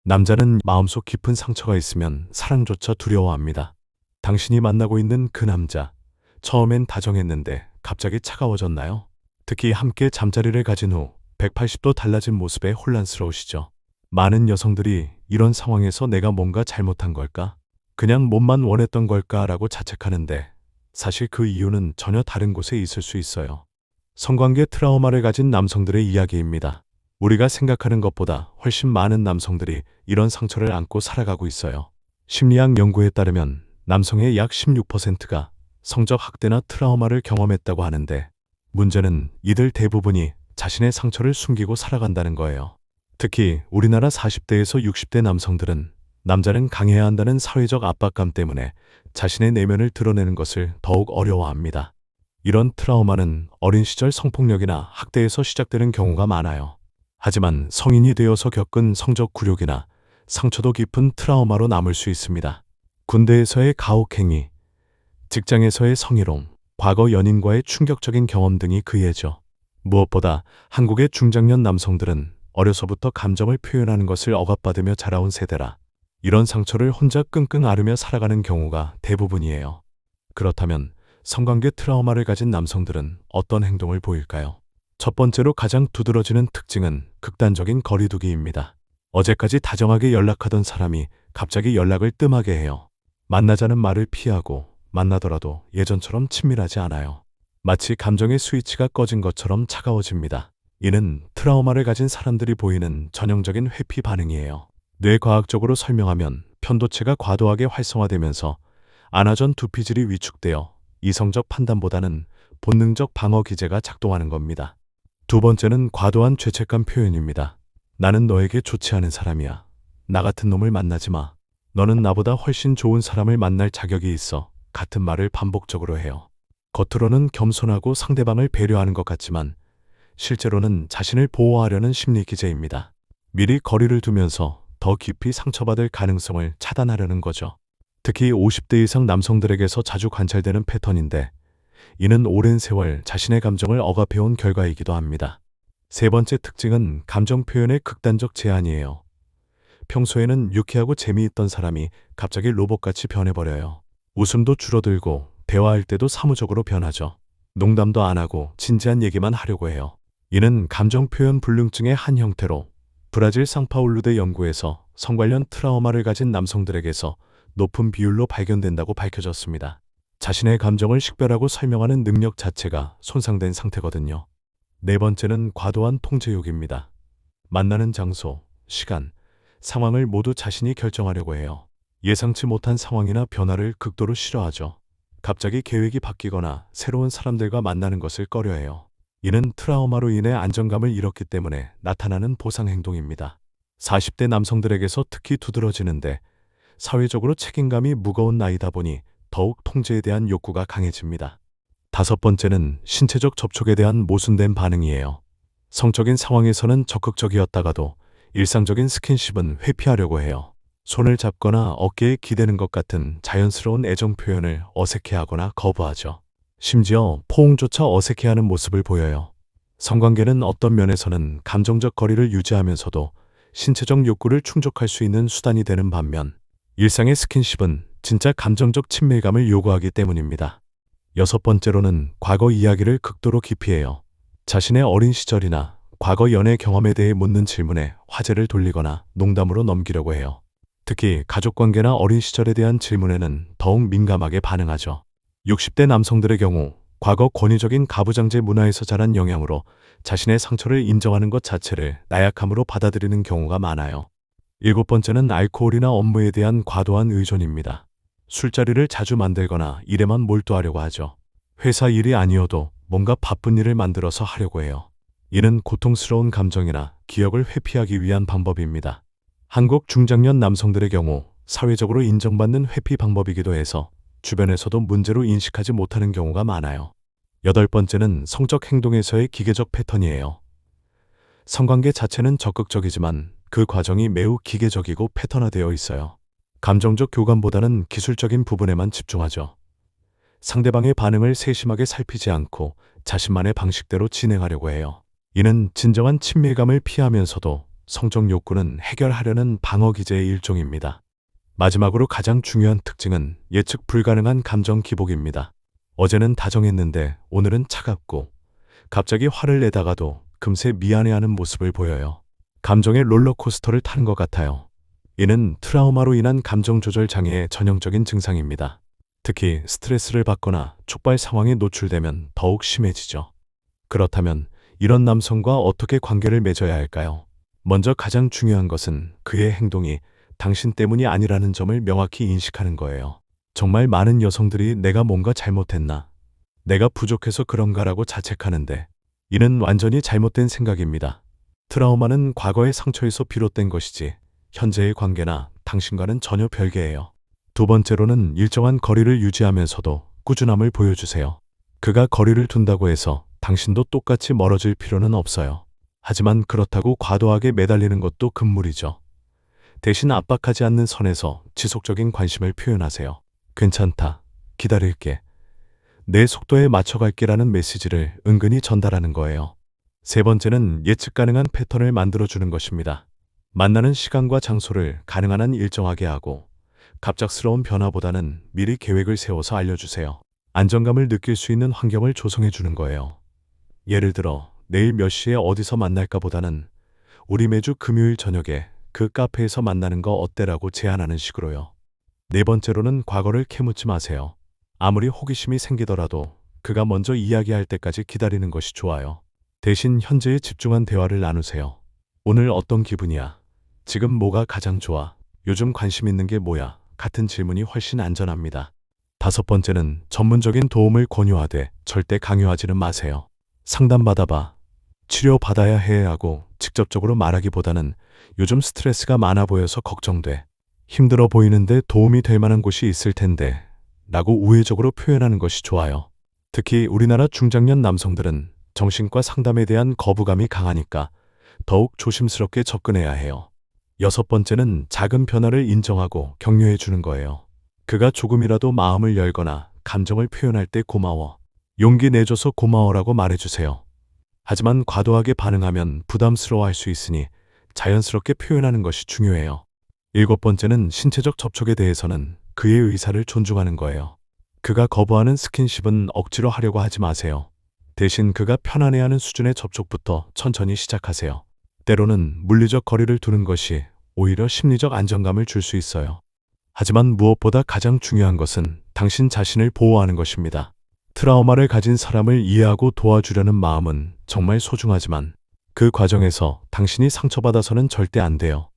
남자는 마음속 깊은 상처가 있으면 사랑조차 두려워합니다. 당신이 만나고 있는 그 남자, 처음엔 다정했는데 갑자기 차가워졌나요? 특히 함께 잠자리를 가진 후 180도 달라진 모습에 혼란스러우시죠? 많은 여성들이 이런 상황에서 내가 뭔가 잘못한 걸까? 그냥 몸만 원했던 걸까라고 자책하는데 사실 그 이유는 전혀 다른 곳에 있을 수 있어요. 성관계 트라우마를 가진 남성들의 이야기입니다. 우리가 생각하는 것보다 훨씬 많은 남성들이 이런 상처를 안고 살아가고 있어요. 심리학 연구에 따르면 남성의 약 16%가 성적 학대나 트라우마를 경험했다고 하는데 문제는 이들 대부분이 자신의 상처를 숨기고 살아간다는 거예요. 특히 우리나라 40대에서 60대 남성들은 남자는 강해야 한다는 사회적 압박감 때문에 자신의 내면을 드러내는 것을 더욱 어려워합니다. 이런 트라우마는 어린 시절 성폭력이나 학대에서 시작되는 경우가 많아요. 하지만 성인이 되어서 겪은 성적 굴욕이나 상처도 깊은 트라우마로 남을 수 있습니다. 군대에서의 가혹행위, 직장에서의 성희롱, 과거 연인과의 충격적인 경험 등이 그 예죠. 무엇보다 한국의 중장년 남성들은 어려서부터 감정을 표현하는 것을 억압받으며 자라온 세대라 이런 상처를 혼자 끙끙 앓으며 살아가는 경우가 대부분이에요. 그렇다면 성관계 트라우마를 가진 남성들은 어떤 행동을 보일까요? 첫 번째로 가장 두드러지는 특징은 극단적인 거리두기입니다. 어제까지 다정하게 연락하던 사람이 갑자기 연락을 뜸하게 해요. 만나자는 말을 피하고 만나더라도 예전처럼 친밀하지 않아요. 마치 감정의 스위치가 꺼진 것처럼 차가워집니다. 이는 트라우마를 가진 사람들이 보이는 전형적인 회피 반응이에요. 뇌과학적으로 설명하면 편도체가 과도하게 활성화되면서 안아전 두피질이 위축되어 이성적 판단보다는 본능적 방어 기제가 작동하는 겁니다. 두 번째는 과도한 죄책감 표현입니다. 나는 너에게 좋지 않은 사람이야. 나 같은 놈을 만나지 마. 너는 나보다 훨씬 좋은 사람을 만날 자격이 있어. 같은 말을 반복적으로 해요. 겉으로는 겸손하고 상대방을 배려하는 것 같지만 실제로는 자신을 보호하려는 심리 기제입니다. 미리 거리를 두면서 더 깊이 상처받을 가능성을 차단하려는 거죠. 특히 50대 이상 남성들에게서 자주 관찰되는 패턴인데 이는 오랜 세월 자신의 감정을 억압해온 결과이기도 합니다. 세 번째 특징은 감정 표현의 극단적 제한이에요. 평소에는 유쾌하고 재미있던 사람이 갑자기 로봇같이 변해버려요. 웃음도 줄어들고 대화할 때도 사무적으로 변하죠. 농담도 안 하고 진지한 얘기만 하려고 해요. 이는 감정 표현 불능증의 한 형태로 브라질 상파울루대 연구에서 성 관련 트라우마를 가진 남성들에게서 높은 비율로 발견된다고 밝혀졌습니다. 자신의 감정을 식별하고 설명하는 능력 자체가 손상된 상태거든요. 네 번째는 과도한 통제욕입니다. 만나는 장소, 시간, 상황을 모두 자신이 결정하려고 해요. 예상치 못한 상황이나 변화를 극도로 싫어하죠. 갑자기 계획이 바뀌거나 새로운 사람들과 만나는 것을 꺼려해요. 이는 트라우마로 인해 안정감을 잃었기 때문에 나타나는 보상 행동입니다. 40대 남성들에게서 특히 두드러지는데 사회적으로 책임감이 무거운 나이다 보니 더욱 통제에 대한 욕구가 강해집니다. 다섯 번째는 신체적 접촉에 대한 모순된 반응이에요. 성적인 상황에서는 적극적이었다가도 일상적인 스킨십은 회피하려고 해요. 손을 잡거나 어깨에 기대는 것 같은 자연스러운 애정 표현을 어색해하거나 거부하죠. 심지어 포옹조차 어색해하는 모습을 보여요. 성관계는 어떤 면에서는 감정적 거리를 유지하면서도 신체적 욕구를 충족할 수 있는 수단이 되는 반면 일상의 스킨십은 진짜 감정적 친밀감을 요구하기 때문입니다. 여섯 번째로는 과거 이야기를 극도로 기피해요. 자신의 어린 시절이나 과거 연애 경험에 대해 묻는 질문에 화제를 돌리거나 농담으로 넘기려고 해요. 특히 가족관계나 어린 시절에 대한 질문에는 더욱 민감하게 반응하죠. 60대 남성들의 경우 과거 권위적인 가부장제 문화에서 자란 영향으로 자신의 상처를 인정하는 것 자체를 나약함으로 받아들이는 경우가 많아요. 일곱 번째는 알코올이나 업무에 대한 과도한 의존입니다. 술자리를 자주 만들거나 일에만 몰두하려고 하죠. 회사 일이 아니어도 뭔가 바쁜 일을 만들어서 하려고 해요. 이는 고통스러운 감정이나 기억을 회피하기 위한 방법입니다. 한국 중장년 남성들의 경우 사회적으로 인정받는 회피 방법이기도 해서 주변에서도 문제로 인식하지 못하는 경우가 많아요. 여덟 번째는 성적 행동에서의 기계적 패턴이에요. 성관계 자체는 적극적이지만 그 과정이 매우 기계적이고 패턴화되어 있어요. 감정적 교감보다는 기술적인 부분에만 집중하죠. 상대방의 반응을 세심하게 살피지 않고 자신만의 방식대로 진행하려고 해요. 이는 진정한 친밀감을 피하면서도 성적 욕구는 해결하려는 방어 기제의 일종입니다. 마지막으로 가장 중요한 특징은 예측 불가능한 감정 기복입니다. 어제는 다정했는데 오늘은 차갑고 갑자기 화를 내다가도 금세 미안해하는 모습을 보여요. 감정의 롤러코스터를 타는 것 같아요. 이는 트라우마로 인한 감정 조절 장애의 전형적인 증상입니다. 특히 스트레스를 받거나 촉발 상황에 노출되면 더욱 심해지죠. 그렇다면 이런 남성과 어떻게 관계를 맺어야 할까요? 먼저 가장 중요한 것은 그의 행동이 당신 때문이 아니라는 점을 명확히 인식하는 거예요. 정말 많은 여성들이 내가 뭔가 잘못했나? 내가 부족해서 그런가라고 자책하는데 이는 완전히 잘못된 생각입니다. 트라우마는 과거의 상처에서 비롯된 것이지 현재의 관계나 당신과는 전혀 별개예요. 두 번째로는 일정한 거리를 유지하면서도 꾸준함을 보여주세요. 그가 거리를 둔다고 해서 당신도 똑같이 멀어질 필요는 없어요. 하지만 그렇다고 과도하게 매달리는 것도 금물이죠. 대신 압박하지 않는 선에서 지속적인 관심을 표현하세요. 괜찮다. 기다릴게. 내 속도에 맞춰갈게라는 메시지를 은근히 전달하는 거예요. 세 번째는 예측 가능한 패턴을 만들어주는 것입니다. 만나는 시간과 장소를 가능한 한 일정하게 하고 갑작스러운 변화보다는 미리 계획을 세워서 알려주세요. 안정감을 느낄 수 있는 환경을 조성해 주는 거예요. 예를 들어 내일 몇 시에 어디서 만날까 보다는 우리 매주 금요일 저녁에 그 카페에서 만나는 거 어때라고 제안하는 식으로요. 네 번째로는 과거를 캐묻지 마세요. 아무리 호기심이 생기더라도 그가 먼저 이야기할 때까지 기다리는 것이 좋아요. 대신 현재에 집중한 대화를 나누세요. 오늘 어떤 기분이야? 지금 뭐가 가장 좋아? 요즘 관심 있는 게 뭐야? 같은 질문이 훨씬 안전합니다. 다섯 번째는 전문적인 도움을 권유하되 절대 강요하지는 마세요. 상담받아봐. 치료받아야 해 하고 직접적으로 말하기보다는 요즘 스트레스가 많아 보여서 걱정돼. 힘들어 보이는데 도움이 될 만한 곳이 있을 텐데 라고 우회적으로 표현하는 것이 좋아요. 특히 우리나라 중장년 남성들은 정신과 상담에 대한 거부감이 강하니까 더욱 조심스럽게 접근해야 해요. 여섯 번째는 작은 변화를 인정하고 격려해 주는 거예요. 그가 조금이라도 마음을 열거나 감정을 표현할 때 고마워. 용기 내줘서 고마워라고 말해주세요. 하지만 과도하게 반응하면 부담스러워할 수 있으니 자연스럽게 표현하는 것이 중요해요. 일곱 번째는 신체적 접촉에 대해서는 그의 의사를 존중하는 거예요. 그가 거부하는 스킨십은 억지로 하려고 하지 마세요. 대신 그가 편안해하는 수준의 접촉부터 천천히 시작하세요. 때로는 물리적 거리를 두는 것이 오히려 심리적 안정감을 줄 수 있어요. 하지만 무엇보다 가장 중요한 것은 당신 자신을 보호하는 것입니다. 트라우마를 가진 사람을 이해하고 도와주려는 마음은 정말 소중하지만 그 과정에서 당신이 상처받아서는 절대 안 돼요.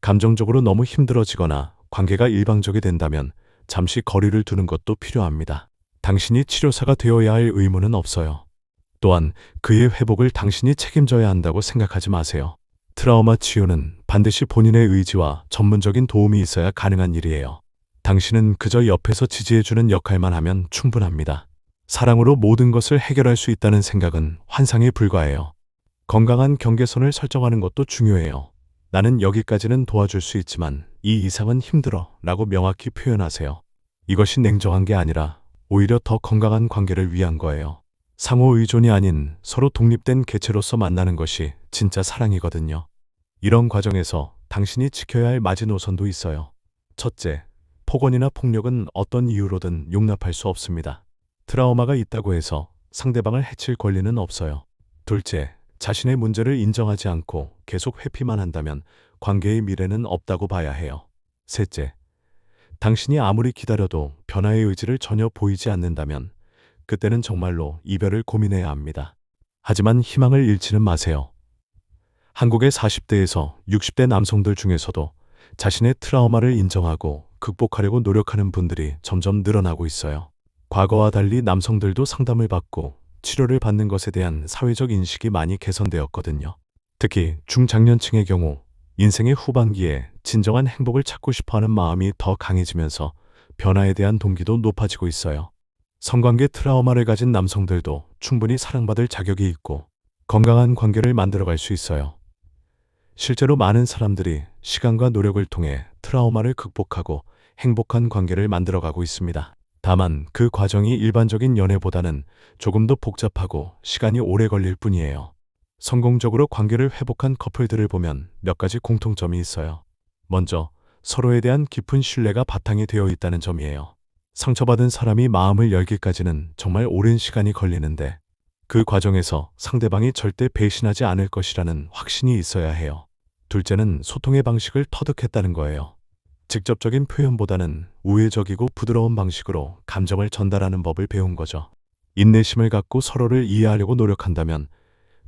감정적으로 너무 힘들어지거나 관계가 일방적이 된다면 잠시 거리를 두는 것도 필요합니다. 당신이 치료사가 되어야 할 의무는 없어요. 또한 그의 회복을 당신이 책임져야 한다고 생각하지 마세요. 트라우마 치유는 반드시 본인의 의지와 전문적인 도움이 있어야 가능한 일이에요. 당신은 그저 옆에서 지지해주는 역할만 하면 충분합니다. 사랑으로 모든 것을 해결할 수 있다는 생각은 환상에 불과해요. 건강한 경계선을 설정하는 것도 중요해요. 나는 여기까지는 도와줄 수 있지만 이 이상은 힘들어 라고 명확히 표현하세요. 이것이 냉정한 게 아니라 오히려 더 건강한 관계를 위한 거예요. 상호 의존이 아닌 서로 독립된 개체로서 만나는 것이 진짜 사랑이거든요. 이런 과정에서 당신이 지켜야 할 마지노선도 있어요. 첫째, 폭언이나 폭력은 어떤 이유로든 용납할 수 없습니다. 트라우마가 있다고 해서 상대방을 해칠 권리는 없어요. 둘째, 자신의 문제를 인정하지 않고 계속 회피만 한다면 관계의 미래는 없다고 봐야 해요. 셋째, 당신이 아무리 기다려도 변화의 의지를 전혀 보이지 않는다면 그때는 정말로 이별을 고민해야 합니다. 하지만 희망을 잃지는 마세요. 한국의 40대에서 60대 남성들 중에서도 자신의 트라우마를 인정하고 극복하려고 노력하는 분들이 점점 늘어나고 있어요. 과거와 달리 남성들도 상담을 받고 치료를 받는 것에 대한 사회적 인식이 많이 개선되었거든요. 특히 중장년층의 경우 인생의 후반기에 진정한 행복을 찾고 싶어하는 마음이 더 강해지면서 변화에 대한 동기도 높아지고 있어요. 성관계 트라우마를 가진 남성들도 충분히 사랑받을 자격이 있고 건강한 관계를 만들어갈 수 있어요. 실제로 많은 사람들이 시간과 노력을 통해 트라우마를 극복하고 행복한 관계를 만들어가고 있습니다. 다만 그 과정이 일반적인 연애보다는 조금 더 복잡하고 시간이 오래 걸릴 뿐이에요. 성공적으로 관계를 회복한 커플들을 보면 몇 가지 공통점이 있어요. 먼저 서로에 대한 깊은 신뢰가 바탕이 되어 있다는 점이에요. 상처받은 사람이 마음을 열기까지는 정말 오랜 시간이 걸리는데 그 과정에서 상대방이 절대 배신하지 않을 것이라는 확신이 있어야 해요. 둘째는 소통의 방식을 터득했다는 거예요. 직접적인 표현보다는 우회적이고 부드러운 방식으로 감정을 전달하는 법을 배운 거죠. 인내심을 갖고 서로를 이해하려고 노력한다면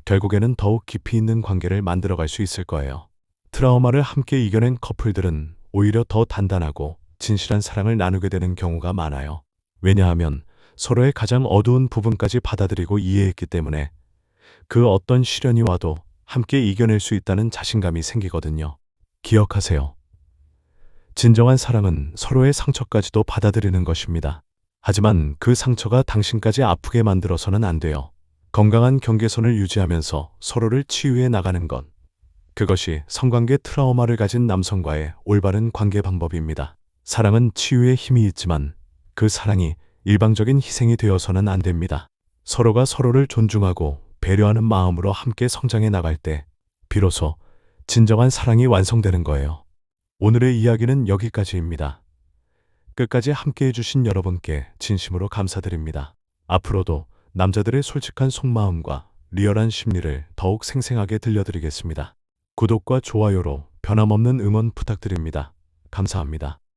결국에는 더욱 깊이 있는 관계를 만들어갈 수 있을 거예요. 트라우마를 함께 이겨낸 커플들은 오히려 더 단단하고 진실한 사랑을 나누게 되는 경우가 많아요. 왜냐하면 서로의 가장 어두운 부분까지 받아들이고 이해했기 때문에 그 어떤 시련이 와도 함께 이겨낼 수 있다는 자신감이 생기거든요. 기억하세요. 진정한 사랑은 서로의 상처까지도 받아들이는 것입니다. 하지만 그 상처가 당신까지 아프게 만들어서는 안 돼요. 건강한 경계선을 유지하면서 서로를 치유해 나가는 것. 그것이 성관계 트라우마를 가진 남성과의 올바른 관계 방법입니다. 사랑은 치유의 힘이 있지만 그 사랑이 일방적인 희생이 되어서는 안 됩니다. 서로가 서로를 존중하고 배려하는 마음으로 함께 성장해 나갈 때 비로소 진정한 사랑이 완성되는 거예요. 오늘의 이야기는 여기까지입니다. 끝까지 함께 해주신 여러분께 진심으로 감사드립니다. 앞으로도 남자들의 솔직한 속마음과 리얼한 심리를 더욱 생생하게 들려드리겠습니다. 구독과 좋아요로 변함없는 응원 부탁드립니다. 감사합니다.